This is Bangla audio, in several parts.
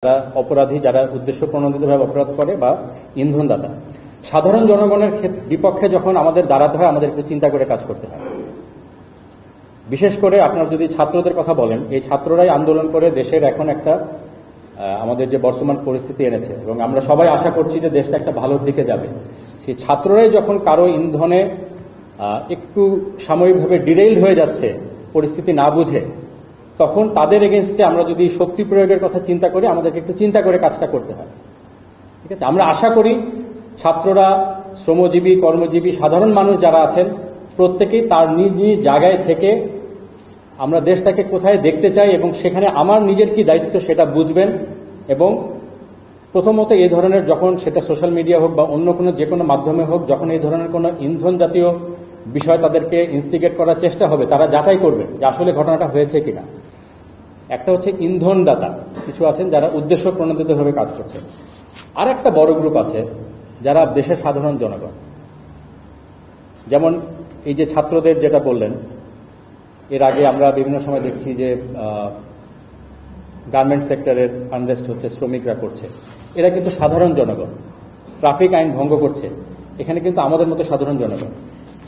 যারা অপরাধী, যারা উদ্দেশ্য প্রণোদিতভাবে অপরাধ করে বা ইন্ধনদাতা, সাধারণ জনগণের বিপক্ষে যখন আমাদের দাঁড়াতে হয় আমাদের একটু চিন্তা করে কাজ করতে হয়। বিশেষ করে আপনারা যদি ছাত্রদের কথা বলেন, এই ছাত্ররাই আন্দোলন করে দেশের এখন একটা আমাদের যে বর্তমান পরিস্থিতি এনেছে এবং আমরা সবাই আশা করছি যে দেশটা একটা ভালোর দিকে যাবে। সেই ছাত্ররাই যখন কারো ইন্ধনে একটু সাময়িকভাবে ডিরেইল হয়ে যাচ্ছে পরিস্থিতি না বুঝে, তখন তাদের এগেনস্টে আমরা যদি শক্তি প্রয়োগের কথা চিন্তা করি, আমাদেরকে একটু চিন্তা করে কাজটা করতে হয়। ঠিক আছে, আমরা আশা করি ছাত্ররা, শ্রমজীবী, কর্মজীবী, সাধারণ মানুষ যারা আছেন প্রত্যেকেই তার নিজ নিজ জায়গায় থেকে আমরা দেশটাকে কোথায় দেখতে চাই এবং সেখানে আমার নিজের কি দায়িত্ব সেটা বুঝবেন। এবং প্রথমত এই ধরনের যখন সেটা সোশ্যাল মিডিয়া হোক বা অন্য কোনো যে কোনো মাধ্যমে হোক, যখন এই ধরনের কোনো ইন্ধন জাতীয় বিষয় তাদেরকে ইনস্টিগেট করার চেষ্টা হবে, তারা যাচাই করবে যে আসলে ঘটনাটা হয়েছে কিনা। একটা হচ্ছে ইন্ধনদাতা, কিছু আছেন যারা উদ্দেশ্য প্রণোদিতভাবে কাজ করছে। আর একটা বড় গ্রুপ আছে যারা দেশের সাধারণ জনগণ, যেমন এই যে ছাত্রদের যেটা বললেন, এর আগে আমরা বিভিন্ন সময় দেখছি যে গার্মেন্টস সেক্টরের আনরেস্ট হচ্ছে, শ্রমিকরা করছে, এরা কিন্তু সাধারণ জনগণ, ট্রাফিক আইন ভঙ্গ করছে, এখানে কিন্তু আমাদের মতো সাধারণ জনগণ।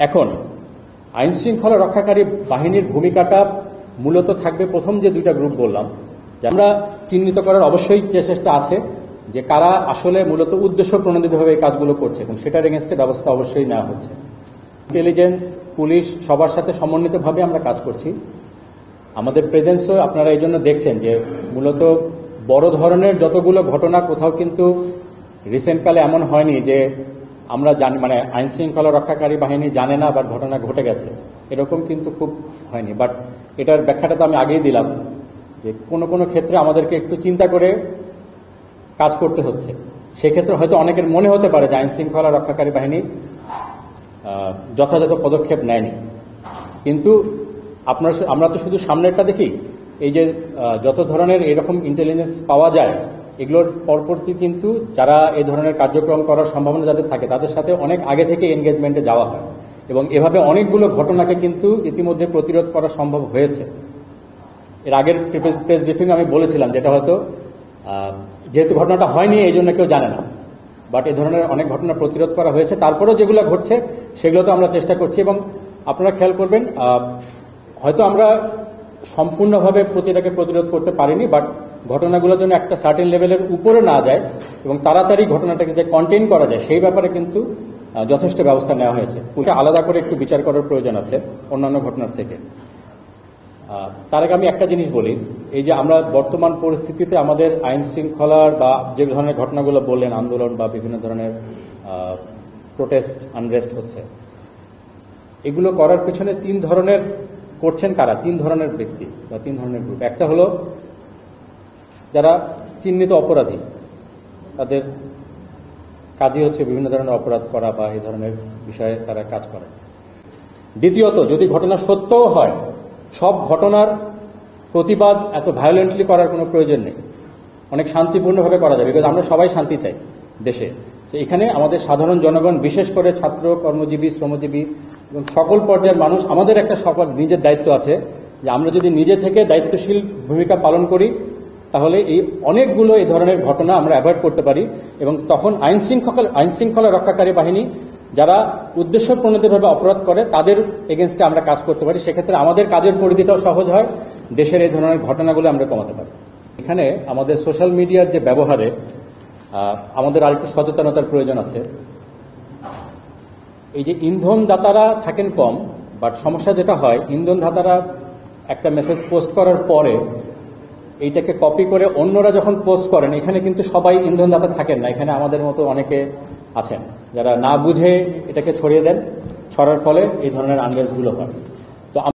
এখন আইন শৃঙ্খলা রক্ষাকারী বাহিনীর ভূমিকাটা মূলত থাকবে প্রথম যে দুইটা গ্রুপ বললাম, যে আমরা চিহ্নিত করার অবশ্যই চেষ্টা আছে যে কারা আসলে মূলত উদ্দেশ্য প্রণোদিতভাবে এই কাজগুলো করছে এবং সেটার এগেনস্টে ব্যবস্থা অবশ্যই নেওয়া হচ্ছে। ইন্টেলিজেন্স, পুলিশ সবার সাথে সমন্বিতভাবে আমরা কাজ করছি। আমাদের প্রেজেন্সও আপনারা এই জন্য দেখছেন যে মূলত বড় ধরনের যতগুলো ঘটনা কোথাও কিন্তু রিসেন্টকালে এমন হয়নি যে আমরা জানি, মানে আইন শৃঙ্খলা রক্ষাকারী বাহিনী জানে না বা ঘটনা ঘটে গেছে, এরকম কিন্তু খুব হয়নি। বাট এটার ব্যাখ্যাটা তো আমি আগেই দিলাম যে কোনো কোনো ক্ষেত্রে আমাদেরকে একটু চিন্তা করে কাজ করতে হচ্ছে। সেক্ষেত্রে হয়তো অনেকের মনে হতে পারে যে আইন শৃঙ্খলা রক্ষাকারী বাহিনী যথাযথ পদক্ষেপ নেয়নি, কিন্তু আমরা তো শুধু সামনেরটা দেখি। এই যে যত ধরনের এরকম ইন্টেলিজেন্স পাওয়া যায়, এগুলোর পরবর্তী কিন্তু যারা এই ধরনের কার্যক্রম করার সম্ভাবনা যাদের থাকে তাদের সাথে অনেক আগে থেকে এনগেজমেন্টে যাওয়া হয় এবং এভাবে অনেকগুলো ঘটনাকে কিন্তু ইতিমধ্যে প্রতিরোধ করা সম্ভব হয়েছে। এর আগের প্রেস ব্রিফিং আমি বলেছিলাম, যেটা হয়তো যেহেতু ঘটনাটা হয়নি এই জন্য কেউ জানে না, বাট এই ধরনের অনেক ঘটনা প্রতিরোধ করা হয়েছে। তারপরেও যেগুলো ঘটছে সেগুলো তো আমরা চেষ্টা করছি এবং আপনারা খেয়াল করবেন, হয়তো আমরা সম্পূর্ণভাবে প্রতিটাকে প্রতিরোধ করতে পারিনি, বাট ঘটনাগুলো যেন একটা সার্টেন লেভেলের উপরে না যায় এবং তাড়াতাড়ি ঘটনাটাকে যে কন্টেইন করা যায় সেই ব্যাপারে কিন্তু যথেষ্ট ব্যবস্থা নেওয়া হয়েছে। পুরো আলাদা করে একটু বিচার করার প্রয়োজন আছে অন্যান্য ঘটনার থেকে। তার আগে আমি একটা জিনিস বলি, এই যে আমরা বর্তমান পরিস্থিতিতে আমাদের আইন শৃঙ্খলার বা যে ধরনের ঘটনাগুলো বললেন, আন্দোলন বা বিভিন্ন ধরনের প্রোটেস্ট, আনরেস্ট হচ্ছে, এগুলো করার পেছনে তিন ধরনের করছেন কারা, তিন ধরনের ব্যক্তি বা তিন ধরনের গ্রুপ। একটা হলো যারা চিহ্নিত অপরাধী, তাদের কাজই হচ্ছে বিভিন্ন ধরনের অপরাধ করা বা এই ধরনের বিষয়ে তারা কাজ করে। দ্বিতীয়ত, যদি ঘটনা সত্যও হয়, সব ঘটনার প্রতিবাদ এত ভায়োলেন্টলি করার কোনো প্রয়োজন নেই, অনেক শান্তিপূর্ণভাবে করা যাবে, বিকজ আমরা সবাই শান্তি চাই দেশে। তো এখানে আমাদের সাধারণ জনগণ, বিশেষ করে ছাত্র, কর্মজীবী, শ্রমজীবী এবং সকল পর্যায়ের মানুষ, আমাদের একটা সকল নিজের দায়িত্ব আছে যে আমরা যদি নিজে থেকে দায়িত্বশীল ভূমিকা পালন করি তাহলে এই অনেকগুলো এই ধরনের ঘটনা আমরা অ্যাভয়েড করতে পারি এবং তখন আইন শৃঙ্খলা রক্ষাকারী বাহিনী যারা উদ্দেশ্য প্রণোদিতভাবে অপরাধ করে তাদের এগেনস্টে আমরা কাজ করতে পারি। সেক্ষেত্রে আমাদের কাজের পরিধিটাও সহজ হয়, দেশের এই ধরনের ঘটনাগুলো আমরা কমাতে পারি। এখানে আমাদের সোশ্যাল মিডিয়ার যে ব্যবহারে আমাদের আরেকটু সচেতনতার প্রয়োজন আছে। এই যে ইন্ধনদাতারা থাকেন কম, বাট সমস্যা যেটা হয়, ইন্ধনদাতারা একটা মেসেজ পোস্ট করার পরে এইটাকে কপি করে অন্যরা যখন পোস্ট করেন, এখানে কিন্তু সবাই ইন্ধনদাতা থাকেন না। এখানে আমাদের মতো অনেকে আছেন যারা না বুঝে এটাকে ছড়িয়ে দেন, ছড়ার ফলে এই ধরনের আনরেস্টগুলো হয়।